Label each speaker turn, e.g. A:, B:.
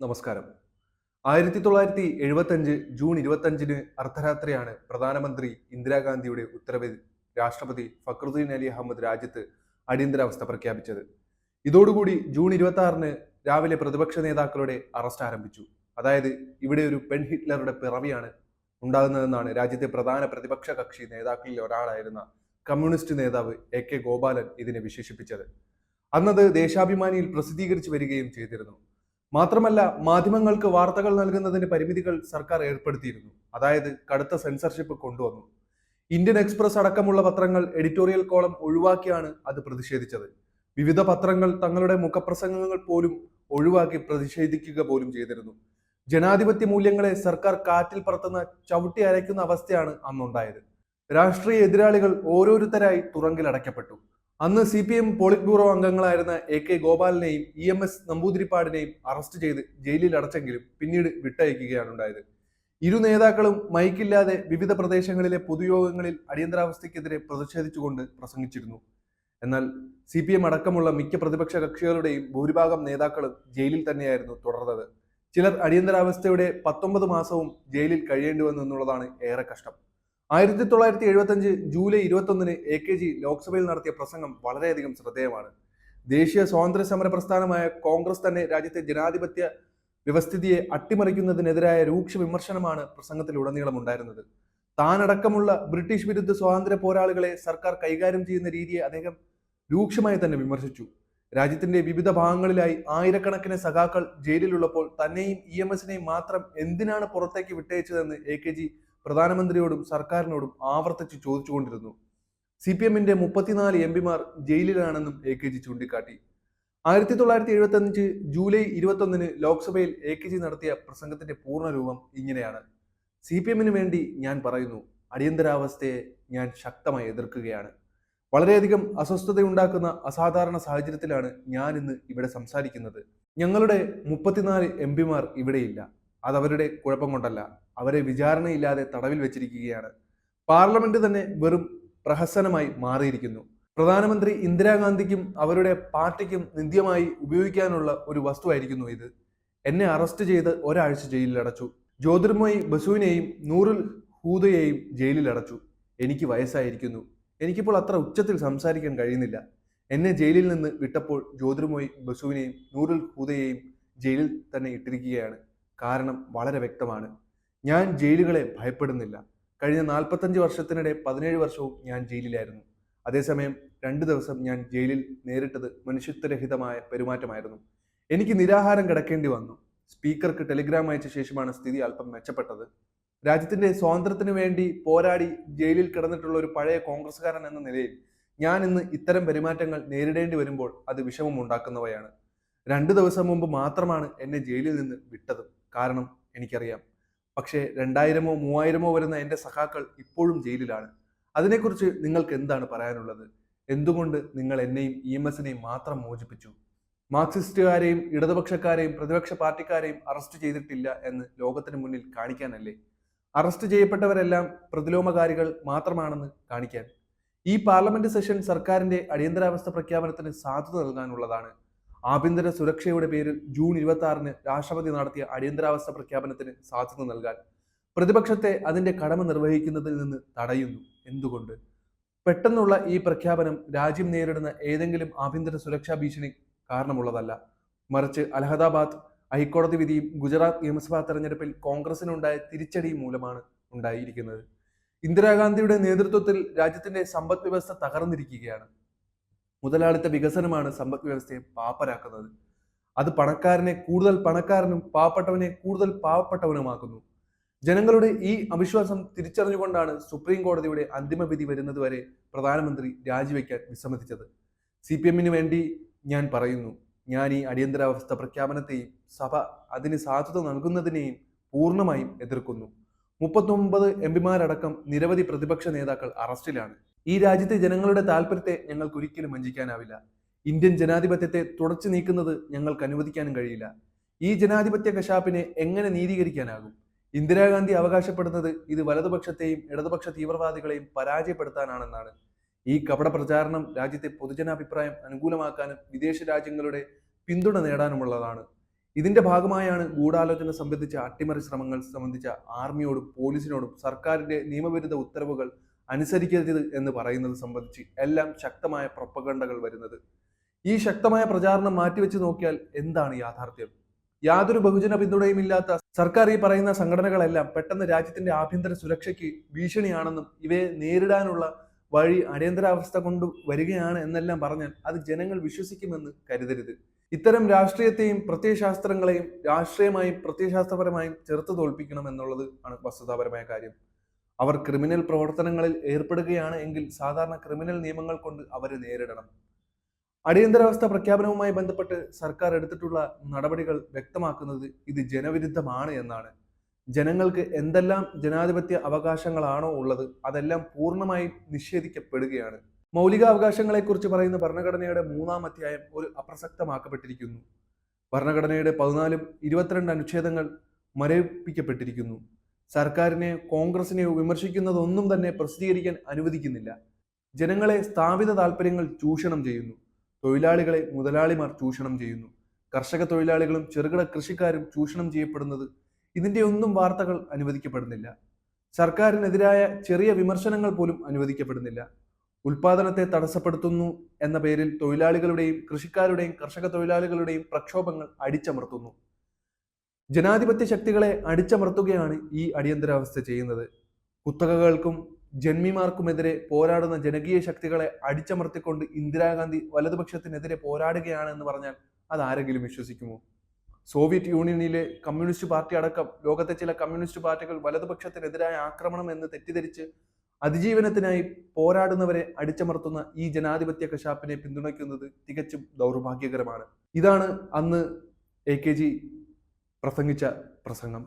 A: നമസ്കാരം. 1975 ജൂൺ 25-ന് അർദ്ധരാത്രിയാണ് പ്രധാനമന്ത്രി ഇന്ദിരാഗാന്ധിയുടെ ഉത്തരവിൽ രാഷ്ട്രപതി ഫക്രുദ്ദീൻ അലി അഹമ്മദ് രാജ്യത്ത് അടിയന്തരാവസ്ഥ പ്രഖ്യാപിച്ചത്. ഇതോടുകൂടി ജൂൺ 26-ന് രാവിലെ പ്രതിപക്ഷ നേതാക്കളുടെ അറസ്റ്റ് ആരംഭിച്ചു. അതായത് ഇവിടെ ഒരു പെൺ ഹിറ്റ്ലറുടെ പിറവിയാണ് ഉണ്ടാകുന്നതെന്നാണ് രാജ്യത്തെ പ്രധാന പ്രതിപക്ഷ കക്ഷി നേതാക്കളിൽ ഒരാളായിരുന്ന കമ്മ്യൂണിസ്റ്റ് നേതാവ് AK ഗോപാലൻ ഇതിനെ വിശേഷിപ്പിച്ചത്. അന്നത് ദേശാഭിമാനിയിൽ പ്രസിദ്ധീകരിച്ചു വരികയും ചെയ്തിരുന്നു. മാത്രമല്ല, മാധ്യമങ്ങൾക്ക് വാർത്തകൾ നൽകുന്നതിന് പരിമിതികൾ സർക്കാർ ഏർപ്പെടുത്തിയിരുന്നു. അതായത് കടുത്ത സെൻസർഷിപ്പ് കൊണ്ടുവന്നു. ഇന്ത്യൻ എക്സ്പ്രസ് അടക്കമുള്ള പത്രങ്ങൾ എഡിറ്റോറിയൽ കോളം ഒഴിവാക്കിയാണ് അത് പ്രതിഷേധിച്ചത്. വിവിധ പത്രങ്ങൾ തങ്ങളുടെ മുഖപ്രസംഗങ്ങൾ പോലും ഒഴിവാക്കി പ്രതിഷേധിക്കുക പോലും ചെയ്തിരുന്നു. ജനാധിപത്യ മൂല്യങ്ങളെ സർക്കാർ കാറ്റിൽ പറത്തുന്ന ചവിട്ടി അരയ്ക്കുന്ന അവസ്ഥയാണ് അന്നുണ്ടായത്. രാഷ്ട്രീയ എതിരാളികൾ ഓരോരുത്തരായി തുറങ്കിലടയ്ക്കപ്പെട്ടു. അന്ന് CPM പോളിറ്റ് ബ്യൂറോ അംഗങ്ങളായിരുന്ന AK ഗോപാലിനെയും EMS നമ്പൂതിരിപ്പാടിനെയും അറസ്റ്റ് ചെയ്ത് ജയിലിൽ അടച്ചെങ്കിലും പിന്നീട് വിട്ടയക്കുകയാണ് ഉണ്ടായത്. ഇരു നേതാക്കളും മൈക്കില്ലാതെ വിവിധ പ്രദേശങ്ങളിലെ പൊതുയോഗങ്ങളിൽ അടിയന്തരാവസ്ഥയ്ക്കെതിരെ പ്രതിഷേധിച്ചുകൊണ്ട് പ്രസംഗിച്ചിരുന്നു. എന്നാൽ CPM അടക്കമുള്ള മിക്ക പ്രതിപക്ഷ കക്ഷികളുടെയും ഭൂരിഭാഗം നേതാക്കളും ജയിലിൽ തന്നെയായിരുന്നു തുടർന്നത്. ചിലർ അടിയന്തരാവസ്ഥയുടെ 19 മാസവും ജയിലിൽ കഴിയേണ്ടി വന്നു എന്നുള്ളതാണ് ഏറെ കഷ്ടം. 1975 ജൂലൈ 21-ന് AKG ലോക്സഭയിൽ നടത്തിയ പ്രസംഗം വളരെയധികം ശ്രദ്ധേയമാണ്. ദേശീയ സ്വാതന്ത്ര്യ സമര പ്രസ്ഥാനമായ കോൺഗ്രസ് തന്നെ രാജ്യത്തെ ജനാധിപത്യ വ്യവസ്ഥിതിയെ അട്ടിമറിക്കുന്നതിനെതിരായ രൂക്ഷ വിമർശനമാണ് പ്രസംഗത്തിലുടനീളം ഉണ്ടായിരുന്നത്. താനടക്കമുള്ള ബ്രിട്ടീഷ് വിരുദ്ധ സ്വാതന്ത്ര്യ പോരാളികളെ സർക്കാർ കൈകാര്യം ചെയ്യുന്ന രീതിയെ അദ്ദേഹം രൂക്ഷമായി തന്നെ വിമർശിച്ചു. രാജ്യത്തിന്റെ വിവിധ ഭാഗങ്ങളിലായി ആയിരക്കണക്കിന് സഖാക്കൾ ജയിലിലുള്ളപ്പോൾ തന്നെയും EMSനെയും മാത്രം എന്തിനാണ് പുറത്തേക്ക് വിട്ടയച്ചതെന്ന് AKG പ്രധാനമന്ത്രിയോടും സർക്കാരിനോടും ആവർത്തിച്ച് ചോദിച്ചുകൊണ്ടിരുന്നു. CPMന്റെ 34 MP ജയിലിലാണെന്നും AKG ചൂണ്ടിക്കാട്ടി. 1975 ജൂലൈ 21-ന് ലോക്സഭയിൽ AKG നടത്തിയ പ്രസംഗത്തിന്റെ പൂർണ്ണരൂപം ഇങ്ങനെയാണ്: CPMന് വേണ്ടി ഞാൻ പറയുന്നു, അടിയന്തരാവസ്ഥയെ ഞാൻ ശക്തമായി എതിർക്കുകയാണ്. വളരെയധികം അസ്വസ്ഥതയുണ്ടാക്കുന്ന അസാധാരണ സാഹചര്യത്തിലാണ് ഞാൻ ഇന്ന് ഇവിടെ സംസാരിക്കുന്നത്. ഞങ്ങളുടെ 34 MP ഇവിടെയില്ല. അതവരുടെ കുഴപ്പം കൊണ്ടല്ല. അവരെ വിചാരണയില്ലാതെ തടവിൽ വെച്ചിരിക്കുകയാണ്. പാർലമെന്റ് തന്നെ വെറും പ്രഹസനമായി മാറിയിരിക്കുന്നു. പ്രധാനമന്ത്രി ഇന്ദിരാഗാന്ധിക്കും അവരുടെ പാർട്ടിക്കും നിന്ദ്യമായി ഉപയോഗിക്കാനുള്ള ഒരു വസ്തുവായിരിക്കുന്നു ഇത്. എന്നെ അറസ്റ്റ് ചെയ്ത് ഒരാഴ്ച ജയിലിലടച്ചു. ജ്യോതിർമയി ബസുവിനെയും നൂറുൽ ഹൂദയെയും ജയിലിലടച്ചു. എനിക്ക് വയസ്സായിരിക്കുന്നു. എനിക്കിപ്പോൾ അത്ര ഉച്ചത്തിൽ സംസാരിക്കാൻ കഴിയുന്നില്ല. എന്നെ ജയിലിൽ നിന്ന് വിട്ടപ്പോൾ ജ്യോതിർമയി ബസുവിനെയും നൂറുൽ ഹൂദയെയും ജയിലിൽ തന്നെ ഇട്ടിരിക്കുകയാണ്. കാരണം വളരെ വ്യക്തമാണ്. ഞാൻ ജയിലുകളെ ഭയപ്പെടുന്നില്ല. കഴിഞ്ഞ 45 വർഷത്തിനിടെ 17 വർഷവും ഞാൻ ജയിലിലായിരുന്നു. അതേസമയം 2 ദിവസം ഞാൻ ജയിലിൽ നേരിട്ടത് മനുഷ്യത്വരഹിതമായ പെരുമാറ്റമായിരുന്നു. എനിക്ക് നിരാഹാരം കിടക്കേണ്ടി വന്നു. സ്പീക്കർക്ക് ടെലിഗ്രാം അയച്ച ശേഷമാണ് സ്ഥിതി അല്പം മെച്ചപ്പെട്ടത്. രാജ്യത്തിന്റെ സ്വാതന്ത്ര്യത്തിന് വേണ്ടി പോരാടി ജയിലിൽ കിടന്നിട്ടുള്ള ഒരു പഴയ കോൺഗ്രസ്സുകാരൻ എന്ന നിലയിൽ ഞാൻ ഇന്ന് ഇത്തരം പെരുമാറ്റങ്ങൾ നേരിടേണ്ടി വരുമ്പോൾ അത് വിഷമം ഉണ്ടാക്കുന്നവയാണ്. 2 ദിവസം മുമ്പ് മാത്രമാണ് എന്നെ ജയിലിൽ നിന്ന് വിട്ടത്. കാരണം എനിക്കറിയാം. പക്ഷേ 2000-ഓ 3000-ഓ വരുന്ന എൻ്റെ സഖാക്കൾ ഇപ്പോഴും ജയിലിലാണ്. അതിനെക്കുറിച്ച് നിങ്ങൾക്ക് എന്താണ് പറയാനുള്ളത്? എന്തുകൊണ്ട് നിങ്ങൾ എന്നെയും EMSനെയും മാത്രം മോചിപ്പിച്ചു? മാർക്സിസ്റ്റുകാരെയും ഇടതുപക്ഷക്കാരെയും പ്രതിപക്ഷ പാർട്ടിക്കാരെയും അറസ്റ്റ് ചെയ്തിട്ടില്ല എന്ന് ലോകത്തിന് മുന്നിൽ കാണിക്കാനല്ലേ? അറസ്റ്റ് ചെയ്യപ്പെട്ടവരെല്ലാം പ്രതിലോമകാരികൾ മാത്രമാണെന്ന് കാണിക്കാൻ. ഈ പാർലമെന്റ് സെഷൻ സർക്കാരിന്റെ അടിയന്തരാവസ്ഥ പ്രഖ്യാപനത്തിന് സാധുത നൽകാനുള്ളതാണ്. ആഭ്യന്തര സുരക്ഷയുടെ പേരിൽ ജൂൺ 26-ന് രാഷ്ട്രപതി നടത്തിയ അടിയന്തരാവസ്ഥ പ്രഖ്യാപനത്തിന് സാധുത നൽകാൻ പ്രതിപക്ഷത്തെ അതിന്റെ കടമ നിർവഹിക്കുന്നതിൽ നിന്ന് തടയുന്നു. എന്തുകൊണ്ട്? പെട്ടെന്നുള്ള ഈ പ്രഖ്യാപനം രാജ്യം നേരിടുന്ന ഏതെങ്കിലും ആഭ്യന്തര സുരക്ഷാ ഭീഷണി കാരണമുള്ളതല്ല. മറിച്ച് അലഹദാബാദ് ഹൈക്കോടതി വിധിയും ഗുജറാത്ത് നിയമസഭാ തെരഞ്ഞെടുപ്പിൽ കോൺഗ്രസിനുണ്ടായ തിരിച്ചടിയും മൂലമാണ് ഉണ്ടായിരിക്കുന്നത്. ഇന്ദിരാഗാന്ധിയുടെ നേതൃത്വത്തിൽ രാജ്യത്തിന്റെ സമ്പദ് വ്യവസ്ഥ തകർന്നിരിക്കുകയാണ്. മുതലാളിത്ത വികസനമാണ് സമ്പദ് വ്യവസ്ഥയെ പാപ്പരാക്കുന്നത്. അത് പണക്കാരനെ കൂടുതൽ പണക്കാരനും പാവപ്പെട്ടവനെ കൂടുതൽ പാവപ്പെട്ടവനുമാക്കുന്നു. ജനങ്ങളുടെ ഈ അവിശ്വാസം തിരിച്ചറിഞ്ഞുകൊണ്ടാണ് സുപ്രീം കോടതിയുടെ അന്തിമ വിധി വരുന്നതുവരെ പ്രധാനമന്ത്രി രാജിവെക്കാൻ വിസമ്മതിച്ചത്. CPMന് വേണ്ടി ഞാൻ പറയുന്നു, ഞാൻ ഈ അടിയന്തരാവസ്ഥ പ്രഖ്യാപനത്തെയും സഭ അതിന് സാധുത നൽകുന്നതിനെയും പൂർണ്ണമായും എതിർക്കുന്നു. 39 MP നിരവധി പ്രതിപക്ഷ നേതാക്കൾ അറസ്റ്റിലാണ്. ഈ രാജ്യത്തെ ജനങ്ങളുടെ താല്പര്യത്തെ ഞങ്ങൾക്ക് ഒരിക്കലും വഞ്ചിക്കാനാവില്ല. ഇന്ത്യൻ ജനാധിപത്യത്തെ തുടച്ചു നീക്കുന്നത് ഞങ്ങൾക്ക് അനുവദിക്കാനും കഴിയില്ല. ഈ ജനാധിപത്യ കശാപ്പിനെ എങ്ങനെ നീതീകരിക്കാനാകും? ഇന്ദിരാഗാന്ധി അവകാശപ്പെടുന്നത് ഇത് വലതുപക്ഷത്തെയും ഇടതുപക്ഷ തീവ്രവാദികളെയും പരാജയപ്പെടുത്താനാണെന്നാണ്. ഈ കപട പ്രചാരണം രാജ്യത്തെ പൊതുജനാഭിപ്രായം അനുകൂലമാക്കാനും വിദേശ രാജ്യങ്ങളുടെ പിന്തുണ നേടാനുമുള്ളതാണ്. ഇതിന്റെ ഭാഗമായാണ് ഗൂഢാലോചന സംബന്ധിച്ച അട്ടിമറി ശ്രമങ്ങൾ സംബന്ധിച്ച ആർമിയോടും പോലീസിനോടും സർക്കാരിന്റെ നിയമവിരുദ്ധ ഉത്തരവുകൾ അനുസരിക്കരുത് എന്ന് പറയുന്നത് സംബന്ധിച്ച് എല്ലാം ശക്തമായ പ്രൊപ്പഗണ്ടകൾ വരുന്നത്. ഈ ശക്തമായ പ്രചാരണം മാറ്റിവെച്ച് നോക്കിയാൽ എന്താണ് യാഥാർത്ഥ്യം? യാതൊരു ബഹുജന പിന്തുണയുമില്ലാത്ത സർക്കാർ ഈ പറയുന്ന സംഘടനകളെല്ലാം പെട്ടെന്ന് രാജ്യത്തിന്റെ ആഭ്യന്തര സുരക്ഷയ്ക്ക് ഭീഷണിയാണെന്നും ഇവയെ നേരിടാനുള്ള വഴി അടിയന്തരാവസ്ഥ കൊണ്ട് വരികയാണ് എന്നെല്ലാം പറഞ്ഞാൽ അത് ജനങ്ങൾ വിശ്വസിക്കുമെന്ന് കരുതരുത്. ഇത്തരം രാഷ്ട്രീയത്തെയും പ്രത്യയശാസ്ത്രങ്ങളെയും രാഷ്ട്രീയമായും പ്രത്യയശാസ്ത്രപരമായും ചെറുത്ത് തോൽപ്പിക്കണം എന്നുള്ളത് ആണ് വസ്തുതാപരമായ കാര്യം. അവർ ക്രിമിനൽ പ്രവർത്തനങ്ങളിൽ ഏർപ്പെടുകയാണ് എങ്കിൽ സാധാരണ ക്രിമിനൽ നിയമങ്ങൾ കൊണ്ട് അവരെ നേരിടണം. അടിയന്തരാവസ്ഥ പ്രഖ്യാപനവുമായി ബന്ധപ്പെട്ട് സർക്കാർ എടുത്തിട്ടുള്ള നടപടികൾ വ്യക്തമാക്കുന്നത് ഇത് ജനവിരുദ്ധമാണ് എന്നാണ്. ജനങ്ങൾക്ക് എന്തെല്ലാം ജനാധിപത്യ അവകാശങ്ങളാണോ ഉള്ളത് അതെല്ലാം പൂർണ്ണമായി നിഷേധിക്കപ്പെടുകയാണ്. മൗലികാവകാശങ്ങളെക്കുറിച്ച് പറയുന്ന ഭരണഘടനയുടെ 3-ാം അധ്യായം ഒരു അപ്രസക്തമാക്കപ്പെട്ടിരിക്കുന്നു. ഭരണഘടനയുടെ 14-22 അനുച്ഛേദങ്ങൾ മരവിപ്പിക്കപ്പെട്ടിരിക്കുന്നു. സർക്കാരിനെ കോൺഗ്രസിനെയോ വിമർശിക്കുന്നതൊന്നും തന്നെ പ്രസിദ്ധീകരിക്കാൻ അനുവദിക്കുന്നില്ല. ജനങ്ങളെ സ്ഥാപിത താല്പര്യങ്ങൾ ചൂഷണം ചെയ്യുന്നു. തൊഴിലാളികളെ മുതലാളിമാർ ചൂഷണം ചെയ്യുന്നു. കർഷക തൊഴിലാളികളും ചെറുകിട കൃഷിക്കാരും ചൂഷണം ചെയ്യപ്പെടുന്നത് ഇതിന്റെ ഒന്നും വാർത്തകൾ അനുവദിക്കപ്പെടുന്നില്ല. സർക്കാരിനെതിരായ ചെറിയ വിമർശനങ്ങൾ പോലും അനുവദിക്കപ്പെടുന്നില്ല. ഉൽപാദനത്തെ തടസ്സപ്പെടുത്തുന്നു എന്ന പേരിൽ തൊഴിലാളികളുടെയും കൃഷിക്കാരുടെയും കർഷക തൊഴിലാളികളുടെയും പ്രക്ഷോഭങ്ങൾ അടിച്ചമർത്തുന്നു. ജനാധിപത്യ ശക്തികളെ അടിച്ചമർത്തുകയാണ് ഈ അടിയന്തരാവസ്ഥ ചെയ്യുന്നത്. കുത്തകകൾക്കും ജന്മിമാർക്കുമെതിരെ പോരാടുന്ന ജനകീയ ശക്തികളെ അടിച്ചമർത്തിക്കൊണ്ട് ഇന്ദിരാഗാന്ധി വലതുപക്ഷത്തിനെതിരെ പോരാടുകയാണെന്ന് പറഞ്ഞാൽ അത് ആരെങ്കിലും വിശ്വസിക്കുമോ? സോവിയറ്റ് യൂണിയനിലെ കമ്മ്യൂണിസ്റ്റ് പാർട്ടി അടക്കം ലോകത്തെ ചില കമ്മ്യൂണിസ്റ്റ് പാർട്ടികൾ വലതുപക്ഷത്തിനെതിരായ ആക്രമണം എന്ന് തെറ്റിദ്ധരിച്ച് അതിജീവനത്തിനായി പോരാടുന്നവരെ അടിച്ചമർത്തുന്ന ഈ ജനാധിപത്യ കശാപ്പിനെ പിന്തുണയ്ക്കുന്നത് തികച്ചും ദൗർഭാഗ്യകരമാണ്. ഇതാണ് അന്ന് AKG പ്രസംഗിച്ച പ്രസംഗം.